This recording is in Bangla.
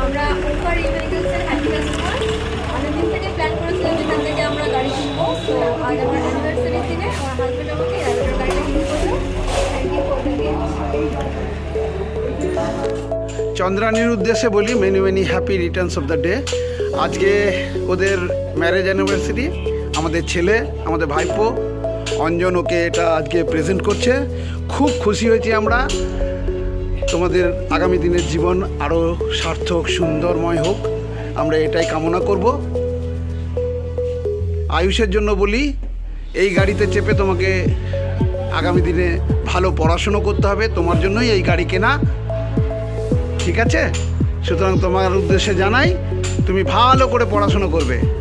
আমরা ওঙ্কার ই-ভেহিকলসের হ্যাপি কাস্টমার। অনেকদিন থেকে প্ল্যান করেছিলাম এখান থেকে আমরা গাড়ি কিনবো। তো আজ আমার অ্যানিভার্সারির দিনে আমার হাজব্যান্ড আমাকে অ্যাভেটার গাড়িটা কিনে করলো। Thank you for the gift. চন্দ্রানীর উদ্দেশ্যে বলি many many happy returns of the day. আজকে ওদের ম্যারেজ অ্যানিভার্সারি। আমাদের ছেলে, আমাদের ভাইপো অঞ্জন ওকে এটা আজকে প্রেজেন্ট করছে। খুব খুশি হয়েছি আমরা। তোমাদের আগামী দিনের জীবন আরও সার্থক সুন্দরময় হোক, আমরা এটাই কামনা করব। আয়ুষের জন্য বলি, এই গাড়িতে চেপে তোমাকে আগামী দিনে ভালো পড়াশুনো করতে হবে, তোমার জন্যই এই গাড়ি কেনা, ঠিক আছে? সুতরাং তোমার উদ্দেশ্যে জানাই, তুমি ভালো করে পড়াশুনো করবে।